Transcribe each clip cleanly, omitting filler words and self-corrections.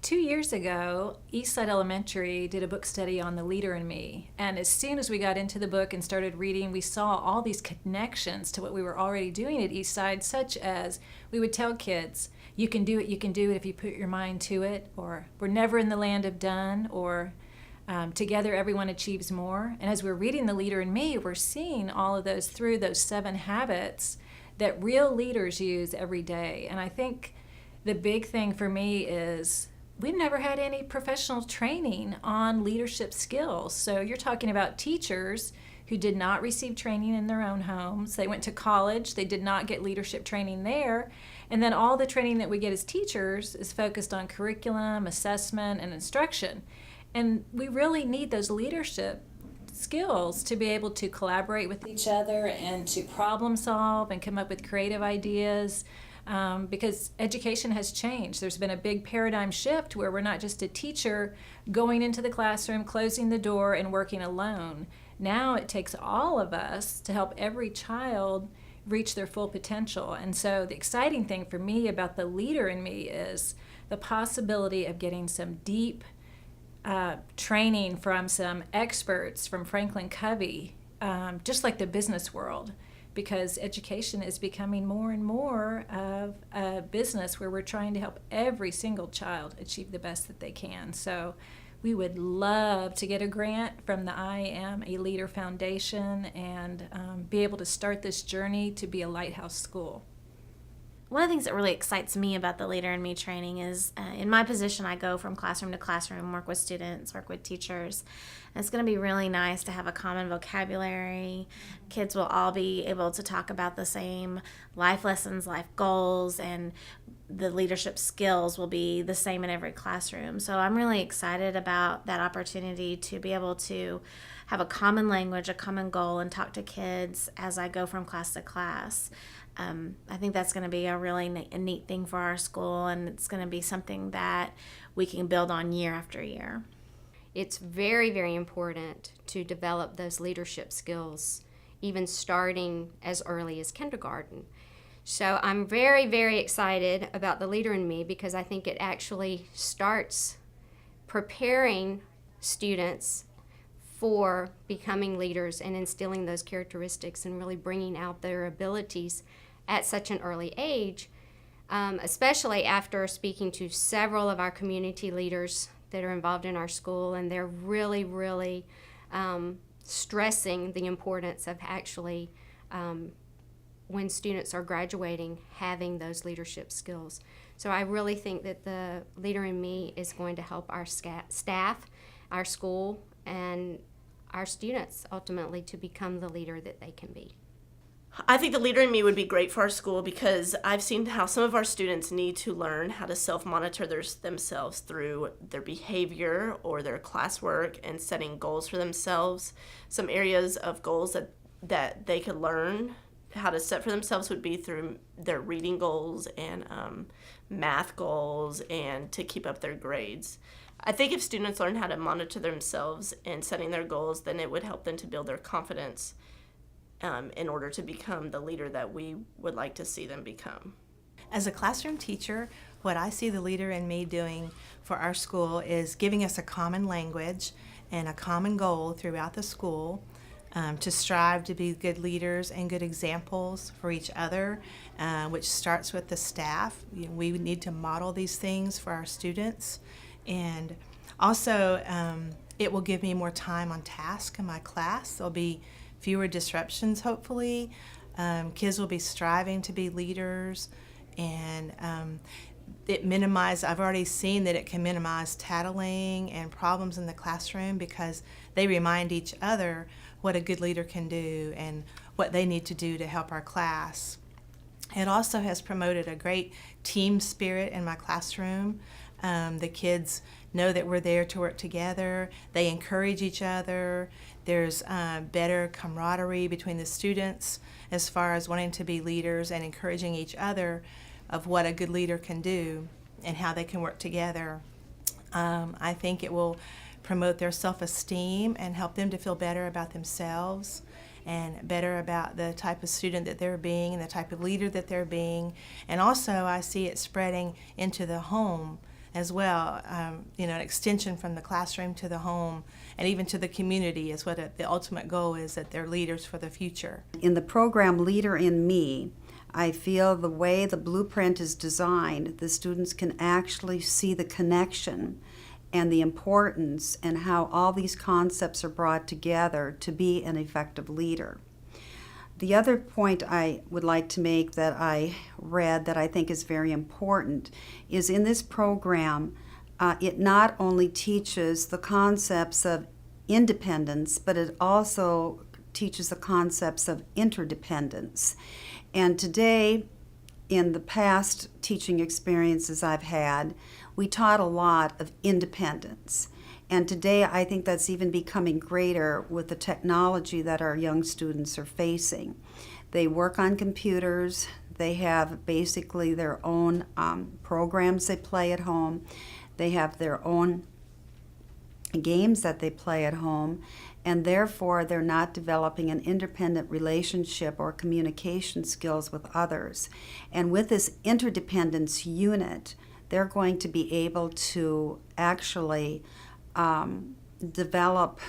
2 years ago, Eastside Elementary did a book study on The Leader in Me. And as soon as we got into the book and started reading, we saw all these connections to what we were already doing at Eastside, such as we would tell kids, you can do it if you put your mind to it, or we're never in the land of done, or together everyone achieves more. And as we're reading The Leader in Me, we're seeing all of those through those 7 habits that real leaders use every day. And I think the big thing for me is we've never had any professional training on leadership skills. So you're talking about teachers who did not receive training in their own homes. They went to college, they did not get leadership training there. And then all the training that we get as teachers is focused on curriculum, assessment, and instruction. And we really need those leadership skills to be able to collaborate with each other and to problem solve and come up with creative ideas. Because education has changed. There's been a big paradigm shift where we're not just a teacher going into the classroom, closing the door, and working alone. Now it takes all of us to help every child reach their full potential. And so the exciting thing for me about The Leader in Me is the possibility of getting some deep training from some experts from Franklin Covey, just like the business world. Because education is becoming more and more of a business where we're trying to help every single child achieve the best that they can. So we would love to get a grant from the I Am a Leader Foundation and be able to start this journey to be a lighthouse school. One of the things that really excites me about the Leader in Me training is in my position, I go from classroom to classroom, work with students, work with teachers. And it's going to be really nice to have a common vocabulary. Kids will all be able to talk about the same life lessons, life goals, and the leadership skills will be the same in every classroom. So I'm really excited about that opportunity to be able to have a common language, a common goal, and talk to kids as I go from class to class. I think that's going to be a really neat thing for our school, and it's going to be something that we can build on year after year. It's very, very important to develop those leadership skills, even starting as early as kindergarten. So I'm very, very excited about The Leader in Me because I think it actually starts preparing students for becoming leaders and instilling those characteristics and really bringing out their abilities at such an early age, especially after speaking to several of our community leaders that are involved in our school, and they're really, really stressing the importance of actually, when students are graduating, having those leadership skills. So I really think that the Leader in Me is going to help our staff, our school, and our students ultimately to become the leader that they can be. I think the Leader in Me would be great for our school because I've seen how some of our students need to learn how to self-monitor themselves through their behavior or their classwork and setting goals for themselves. Some areas of goals that they could learn how to set for themselves would be through their reading goals and math goals and to keep up their grades. I think if students learn how to monitor themselves and setting their goals, then it would help them to build their confidence in order to become the leader that we would like to see them become. As a classroom teacher, what I see the Leader in Me doing for our school is giving us a common language and a common goal throughout the school to strive to be good leaders and good examples for each other, which starts with the staff. We need to model these things for our students. And also, it will give me more time on task in my class. There'll be fewer disruptions, hopefully. Kids will be striving to be leaders, and I've already seen that it can minimize tattling and problems in the classroom because they remind each other what a good leader can do and what they need to do to help our class. It also has promoted a great team spirit in my classroom. The kids know that we're there to work together. They encourage each other. There's better camaraderie between the students as far as wanting to be leaders and encouraging each other of what a good leader can do and how they can work together. I think it will promote their self-esteem and help them to feel better about themselves and better about the type of student that they're being and the type of leader that they're being. And also I see it spreading into the home, as well. An extension from the classroom to the home and even to the community is what the ultimate goal is, that they're leaders for the future. In the program Leader in Me, I feel the way the blueprint is designed, the students can actually see the connection and the importance and how all these concepts are brought together to be an effective leader. The other point I would like to make that I read that I think is very important is in this program, it not only teaches the concepts of independence, but it also teaches the concepts of interdependence. And today, in the past teaching experiences I've had, we taught a lot of independence. And today I think that's even becoming greater with the technology that our young students are facing. They work on computers, they have basically their own programs they play at home, they have their own games that they play at home, and therefore they're not developing an independent relationship or communication skills with others. And with this interdependence unit, they're going to be able to actually develop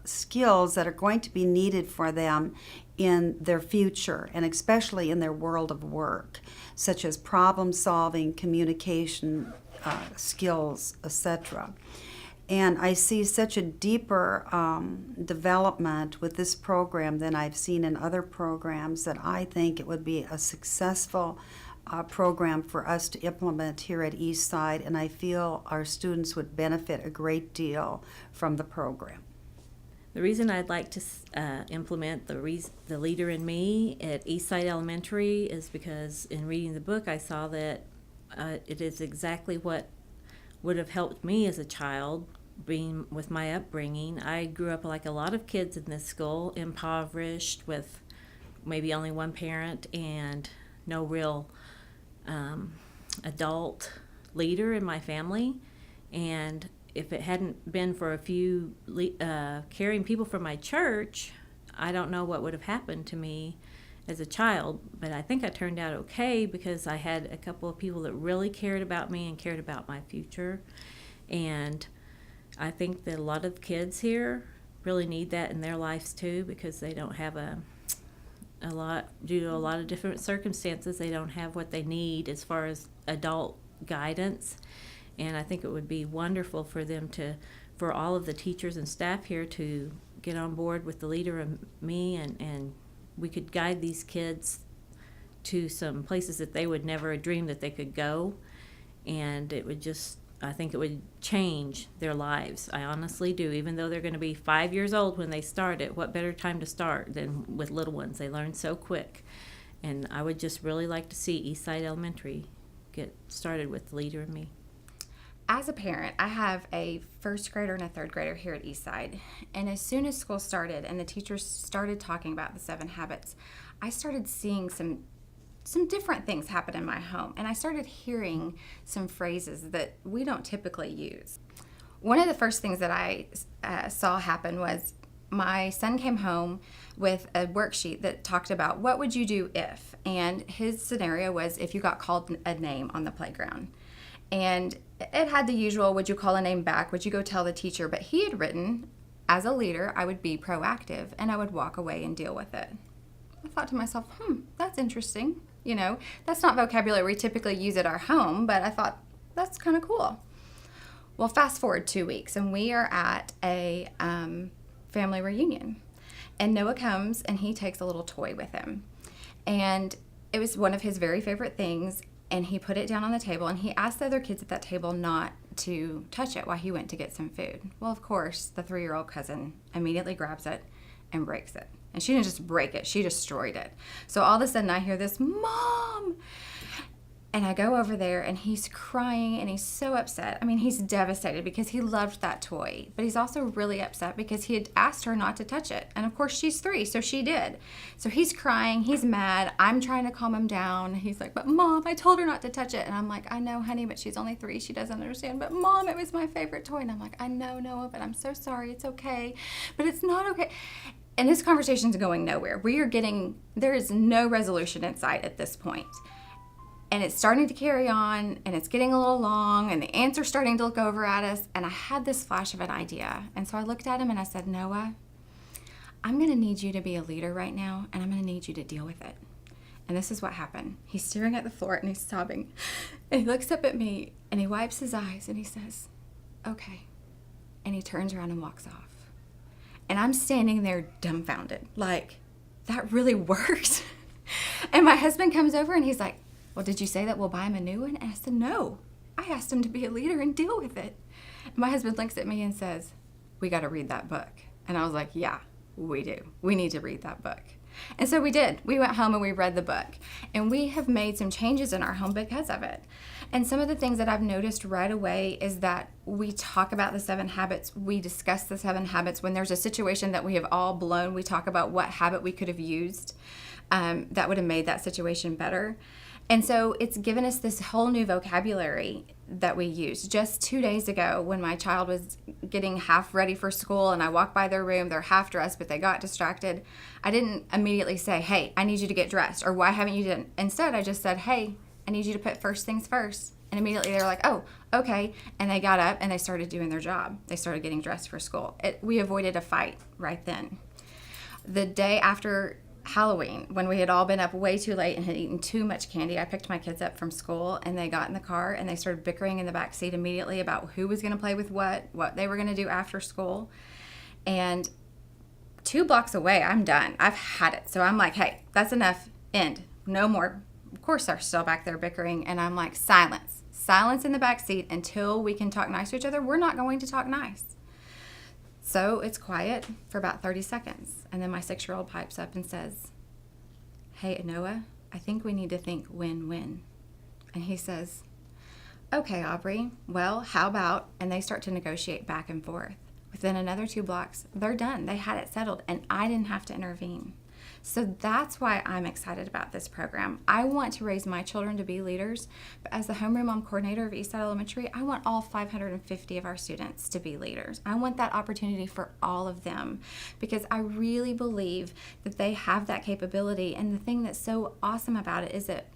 skills that are going to be needed for them in their future, and especially in their world of work, such as problem solving, communication skills, etc. And I see such a deeper development with this program than I've seen in other programs, that I think it would be a successful program for us to implement here at Eastside, and I feel our students would benefit a great deal from the program. The reason I'd like to implement the Leader in Me at Eastside Elementary is because in reading the book I saw that it is exactly what would have helped me as a child, being with my upbringing. I grew up like a lot of kids in this school, impoverished with maybe only one parent and no real adult leader in my family. And if it hadn't been for a few caring people from my church, I don't know what would have happened to me as a child. But I think I turned out okay because I had a couple of people that really cared about me and cared about my future. And I think that a lot of kids here really need that in their lives too, because they don't have due to a lot of different circumstances, they don't have what they need as far as adult guidance. And I think it would be wonderful for them for all of the teachers and staff here to get on board with the Leader of Me, and we could guide these kids to some places that they would never dream that they could go. And I think it would change their lives. I honestly do. Even though they're going to be 5 years old when they start it, what better time to start than with little ones? They learn so quick. And I would just really like to see Eastside Elementary get started with the Leader of Me. As a parent, I have a first grader and a third grader here at Eastside. And as soon as school started and the teachers started talking about the 7 habits, I started seeing some different things happen in my home. And I started hearing some phrases that we don't typically use. One of the first things that I saw happen was my son came home with a worksheet that talked about what would you do if, and his scenario was if you got called a name on the playground. And it had the usual, would you call a name back? Would you go tell the teacher? But he had written, as a leader, I would be proactive and I would walk away and deal with it. I thought to myself, that's interesting. You know, that's not vocabulary we typically use at our home, but I thought that's kind of cool. Well, fast forward 2 weeks and we are at a family reunion. And Noah comes and he takes a little toy with him. And it was one of his very favorite things. And he put it down on the table, and he asked the other kids at that table not to touch it while he went to get some food. Well, of course, the 3-year-old cousin immediately grabs it and breaks it. And she didn't just break it, she destroyed it. So all of a sudden I hear this, Mom! And I go over there, and he's crying, and he's so upset. I mean, he's devastated because he loved that toy. But he's also really upset because he had asked her not to touch it. And, of course, she's 3, so she did. So he's crying. He's mad. I'm trying to calm him down. He's like, but, Mom, I told her not to touch it. And I'm like, I know, honey, but she's only 3. She doesn't understand. But, Mom, it was my favorite toy. And I'm like, I know, Noah, but I'm so sorry. It's okay. But it's not okay. And this conversation's going nowhere. There is no resolution in sight at this point. And it's starting to carry on, and it's getting a little long, and the ants are starting to look over at us. And I had this flash of an idea. And so I looked at him and I said, Noah, I'm going to need you to be a leader right now, and I'm going to need you to deal with it. And this is what happened. He's staring at the floor and he's sobbing. And he looks up at me and he wipes his eyes and he says, okay. And he turns around and walks off. And I'm standing there dumbfounded, like, that really worked? And my husband comes over and he's like, well, did you say that we'll buy him a new one? And I said, no. I asked him to be a leader and deal with it. And my husband looks at me and says, we got to read that book. And I was like, yeah, we do. We need to read that book. And so we did. We went home and we read the book. And we have made some changes in our home because of it. And some of the things that I've noticed right away is that we talk about the 7 habits. We discuss the 7 habits. When there's a situation that we have all blown, we talk about what habit we could have used that would have made that situation better. And so it's given us this whole new vocabulary that we use. Just 2 days ago, when my child was getting half ready for school and I walked by their room, they're half dressed, but they got distracted, I didn't immediately say, hey, I need you to get dressed, or why haven't you done? Instead, I just said, hey, I need you to put first things first. And immediately they were like, oh, okay. And they got up and they started doing their job. They started getting dressed for school. We avoided a fight right then. The day after Halloween, when we had all been up way too late and had eaten too much candy, I picked my kids up from school and they got in the car and they started bickering in the back seat immediately about who was going to play with what they were going to do after school. And 2 blocks away, I'm done. I've had it. So I'm like, hey, that's enough. End. No more. Of course, they're still back there bickering. And I'm like, silence. Silence in the back seat until we can talk nice to each other. We're not going to talk nice. So it's quiet for about 30 seconds. And then my 6-year-old pipes up and says, hey, Noah, I think we need to think win-win. And he says, okay, Aubrey, well, how about, and they start to negotiate back and forth. Within another 2 blocks, they're done. They had it settled, and I didn't have to intervene. So that's why I'm excited about this program. I want to raise my children to be leaders, but as the homeroom mom coordinator of Eastside Elementary, I want all 550 of our students to be leaders. I want that opportunity for all of them because I really believe that they have that capability. And the thing that's so awesome about it is that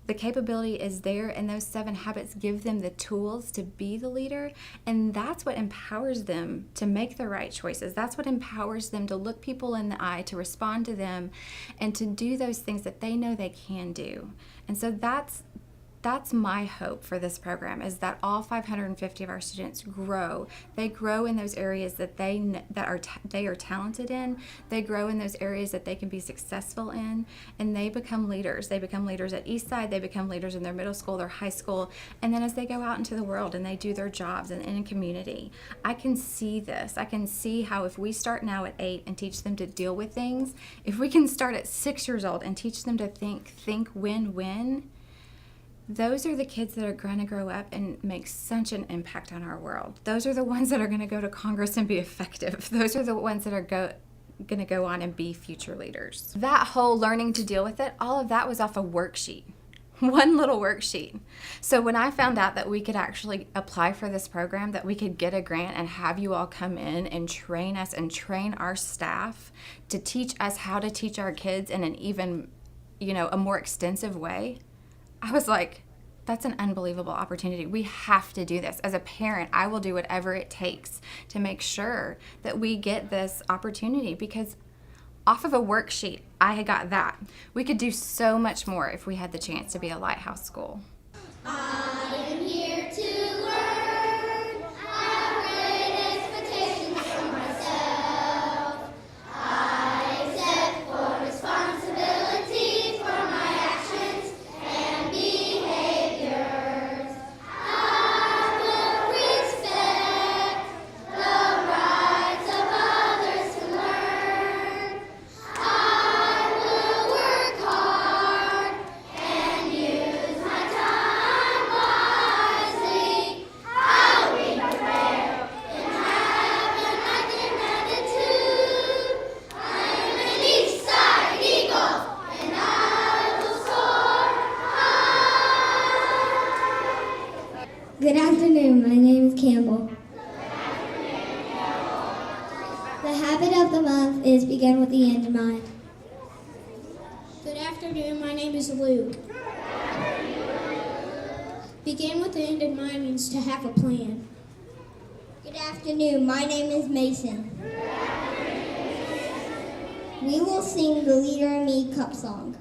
the capability is there, and those 7 habits give them the tools to be the leader, and that's what empowers them to make the right choices. That's what empowers them to look people in the eye, to respond to them, and to do those things that they know they can do. And so that's my hope for this program, is that all 550 of our students grow. They grow in those areas that they are talented in. They grow in those areas that they can be successful in, and they become leaders. They become leaders at Eastside. They become leaders in their middle school, their high school, and then as they go out into the world and they do their jobs and in a community. I can see this. I can see how if we start now at 8 and teach them to deal with things, if we can start at 6 years old and teach them to think win-win, those are the kids that are going to grow up and make such an impact on our world. Those are the ones that are going to go to Congress and be effective. Those are the ones that are going to go on and be future leaders. That whole learning to deal with it, all of that was off a worksheet. One little worksheet. So when I found out that we could actually apply for this program, that we could get a grant and have you all come in and train us and train our staff to teach us how to teach our kids in an even, a more extensive way, I was like, that's an unbelievable opportunity. We have to do this. As a parent, I will do whatever it takes to make sure that we get this opportunity, because off of a worksheet, I had got that. We could do so much more if we had the chance to be a lighthouse school. I am here to learn. I have great expectations from myself. I accept full responsibility for my actions and behaviors. I will respect the rights of others to learn. I will work hard and use my time wisely. I'll be prepared and have an active attitude. I am an Eastside Eagle and I will soar high. Good afternoon, my name is Campbell. The habit of the month is begin with the end in mind. Good afternoon, my name is Luke. Begin with the end in mind means to have a plan. Good afternoon. My name is Mason. We will sing the Leader in Me cup song.